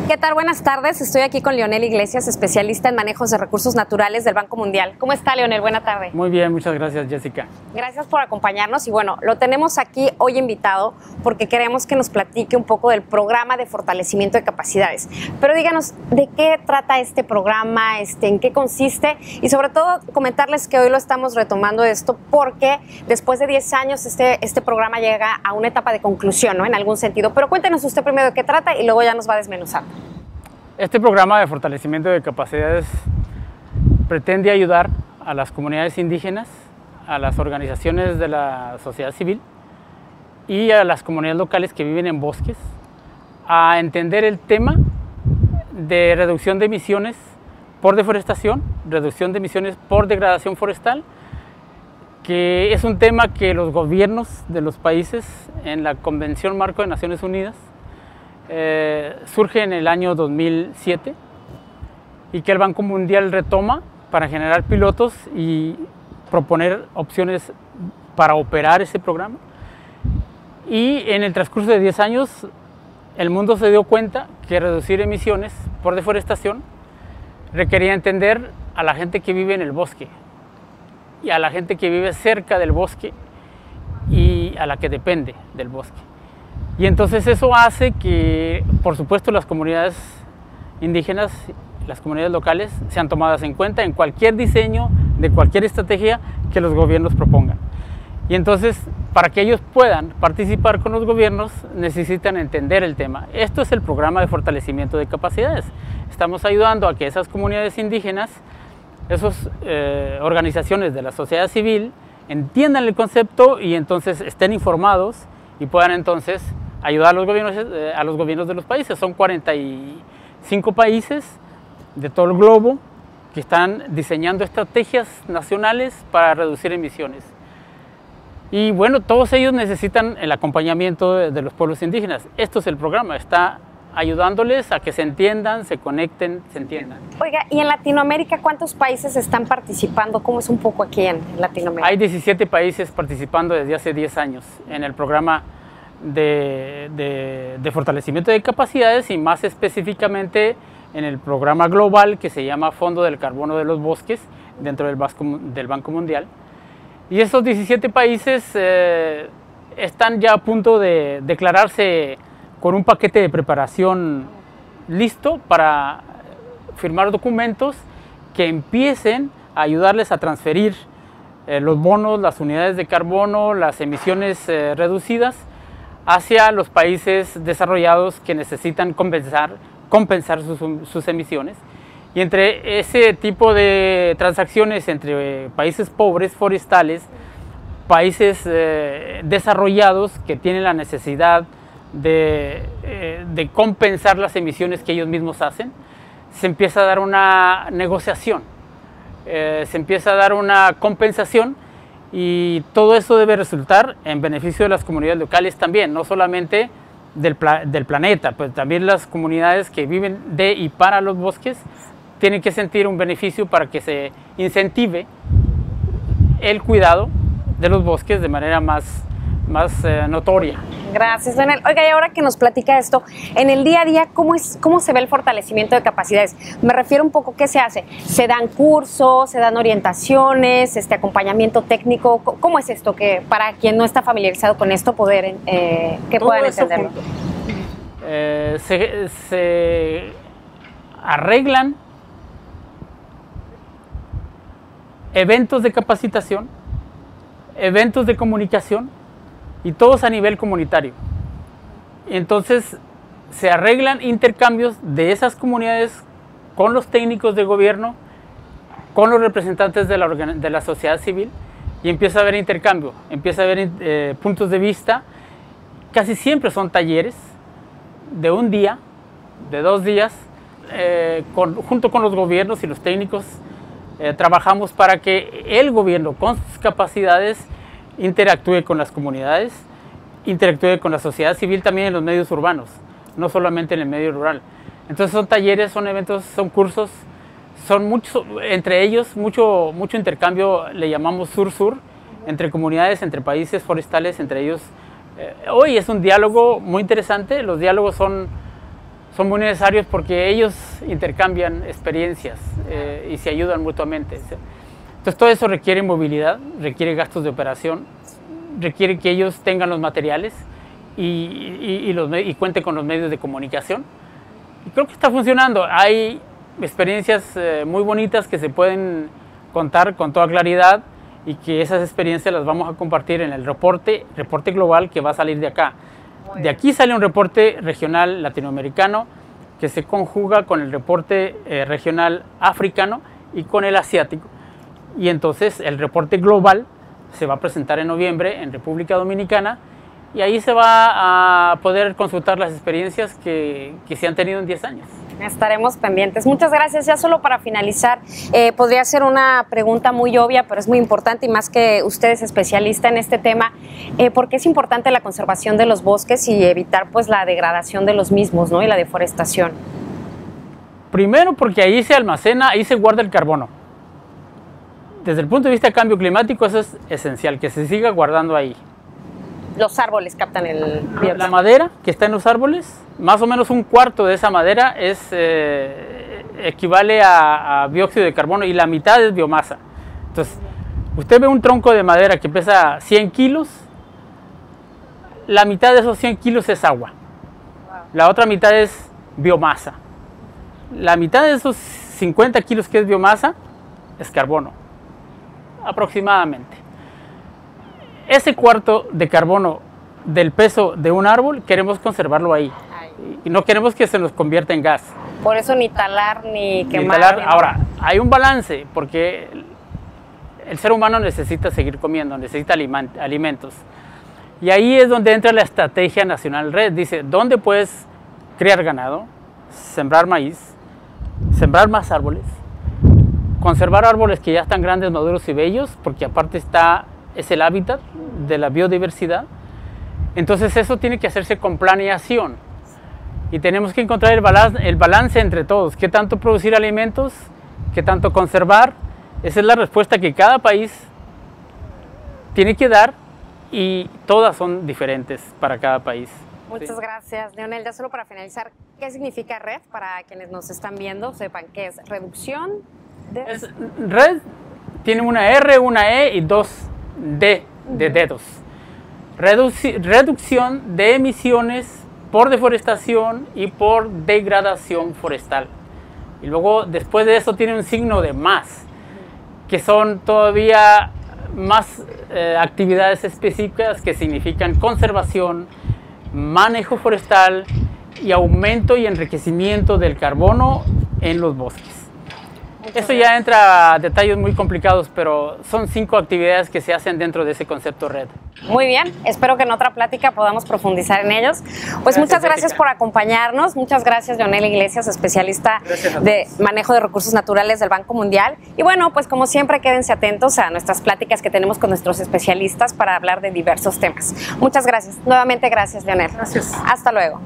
¿Qué tal? Buenas tardes. Estoy aquí con Leonel Iglesias, especialista en manejos de recursos naturales del Banco Mundial. ¿Cómo está, Leonel? Buena tarde. Muy bien, muchas gracias, Jessica. Gracias por acompañarnos y bueno, lo tenemos aquí hoy invitado porque queremos que nos platique un poco del programa de fortalecimiento de capacidades. Pero díganos, ¿de qué trata este programa? ¿En qué consiste? Y sobre todo, comentarles que hoy lo estamos retomando esto porque después de 10 años este programa llega a una etapa de conclusión, ¿no? En algún sentido. Pero cuéntenos usted primero de qué trata y luego ya nos va desmenuzando. Este programa de fortalecimiento de capacidades pretende ayudar a las comunidades indígenas, a las organizaciones de la sociedad civil y a las comunidades locales que viven en bosques a entender el tema de reducción de emisiones por deforestación, reducción de emisiones por degradación forestal, que es un tema que los gobiernos de los países en la Convención Marco de Naciones Unidas surge en el año 2007 y que el Banco Mundial retoma para generar pilotos y proponer opciones para operar ese programa. Y en el transcurso de 10 años el mundo se dio cuenta que reducir emisiones por deforestación requería entender a la gente que vive en el bosque y a la gente que vive cerca del bosque y a la que depende del bosque. Y entonces eso hace que, por supuesto, las comunidades indígenas, las comunidades locales, sean tomadas en cuenta en cualquier diseño de cualquier estrategia que los gobiernos propongan. Y entonces, para que ellos puedan participar con los gobiernos, necesitan entender el tema. Esto es el programa de fortalecimiento de capacidades. Estamos ayudando a que esas comunidades indígenas, esas organizaciones de la sociedad civil, entiendan el concepto y entonces estén informados y puedan entonces ayudar a los gobiernos de los países. Son 45 países de todo el globo que están diseñando estrategias nacionales para reducir emisiones. Y bueno, todos ellos necesitan el acompañamiento de los pueblos indígenas. Esto es el programa, está ayudándoles a que se entiendan, se conecten, se entiendan. Oiga, ¿y en Latinoamérica cuántos países están participando? ¿Cómo es un poco aquí en Latinoamérica? Hay 17 países participando desde hace 10 años en el programa de fortalecimiento de capacidades y más específicamente en el programa global que se llama Fondo del Carbono de los Bosques dentro del Banco Mundial. Y esos 17 países están ya a punto de declararse con un paquete de preparación listo para firmar documentos que empiecen a ayudarles a transferir los bonos, las unidades de carbono, las emisiones reducidas hacia los países desarrollados que necesitan compensar sus emisiones. Y entre ese tipo de transacciones entre países pobres forestales, países desarrollados que tienen la necesidad de compensar las emisiones que ellos mismos hacen, se empieza a dar una negociación, se empieza a dar una compensación y todo eso debe resultar en beneficio de las comunidades locales también, no solamente del planeta, pues también las comunidades que viven de y para los bosques tienen que sentir un beneficio para que se incentive el cuidado de los bosques de manera más notoria. Gracias, Leonel. Oiga, y ahora que nos platica esto, en el día a día, ¿cómo se ve el fortalecimiento de capacidades? Me refiero un poco, ¿qué se hace? ¿Se dan cursos, se dan orientaciones, acompañamiento técnico? ¿Cómo es esto? Que para quien no está familiarizado con esto, que puedan entenderlo. Se arreglan eventos de capacitación, eventos de comunicación, y todos a nivel comunitario. Entonces se arreglan intercambios de esas comunidades con los técnicos de gobierno, con los representantes de la sociedad civil y empieza a haber intercambio, empieza a haber puntos de vista. Casi siempre son talleres de un día, de 2 días, junto con los gobiernos y los técnicos trabajamos para que el gobierno con sus capacidades interactúe con las comunidades, interactúe con la sociedad civil también en los medios urbanos, no solamente en el medio rural. Entonces son talleres, son eventos, son cursos, son muchos, entre ellos mucho intercambio, le llamamos sur-sur, entre comunidades, entre países forestales, entre ellos. Hoy es un diálogo muy interesante, los diálogos son muy necesarios porque ellos intercambian experiencias y se ayudan mutuamente. Entonces todo eso requiere movilidad, requiere gastos de operación, requiere que ellos tengan los materiales y cuenten con los medios de comunicación. Y creo que está funcionando. Hay experiencias muy bonitas que se pueden contar con toda claridad y que esas experiencias las vamos a compartir en el reporte global que va a salir de acá. De aquí sale un reporte regional latinoamericano que se conjuga con el reporte regional africano y con el asiático. Y entonces el reporte global se va a presentar en noviembre en República Dominicana y ahí se va a poder consultar las experiencias que se han tenido en 10 años. Estaremos pendientes. Muchas gracias. Ya solo para finalizar, podría ser una pregunta muy obvia, pero es muy importante y más que usted es especialista en este tema. ¿Por qué es importante la conservación de los bosques y evitar pues la degradación de los mismos, ¿no? Y la deforestación? Primero porque ahí se almacena, ahí se guarda el carbono. Desde el punto de vista del cambio climático eso es esencial, que se siga guardando ahí. Los árboles captan el dióxido. La madera que está en los árboles, más o menos un cuarto de esa madera equivale a dióxido de carbono y la mitad es biomasa. Entonces, usted ve un tronco de madera que pesa 100 kilos, la mitad de esos 100 kilos es agua. La otra mitad es biomasa. La mitad de esos 50 kilos que es biomasa es carbono, aproximadamente. Ese cuarto de carbono del peso de un árbol queremos conservarlo ahí. Y no queremos que se nos convierta en gas. Por eso ni talar ni quemar. Ahora, hay un balance porque el ser humano necesita seguir comiendo, necesita alimentos. Y ahí es donde entra la Estrategia Nacional REDD. Dice, ¿dónde puedes criar ganado, sembrar maíz, sembrar más árboles, conservar árboles que ya están grandes, maduros y bellos, porque aparte es el hábitat de la biodiversidad? Entonces eso tiene que hacerse con planeación y tenemos que encontrar el balance entre todos. ¿Qué tanto producir alimentos? ¿Qué tanto conservar? Esa es la respuesta que cada país tiene que dar y todas son diferentes para cada país. Muchas gracias, Leonel. Ya solo para finalizar, ¿qué significa REDD? Para quienes nos están viendo, sepan qué es reducción de... REDD tiene una R, una E y dos D de dedos. Reducción de emisiones por deforestación y por degradación forestal. Y luego después de eso tiene un signo de más, que son todavía más actividades específicas que significan conservación, manejo forestal y aumento y enriquecimiento del carbono en los bosques. Eso ya entra a detalles muy complicados, pero son 5 actividades que se hacen dentro de ese concepto REDD. Muy bien, espero que en otra plática podamos profundizar en ellos. Pues muchas gracias por acompañarnos, muchas gracias Leonel Iglesias, especialista de manejo de recursos naturales del Banco Mundial. Y bueno, pues como siempre quédense atentos a nuestras pláticas que tenemos con nuestros especialistas para hablar de diversos temas. Muchas gracias, nuevamente gracias Leonel. Gracias. Hasta luego.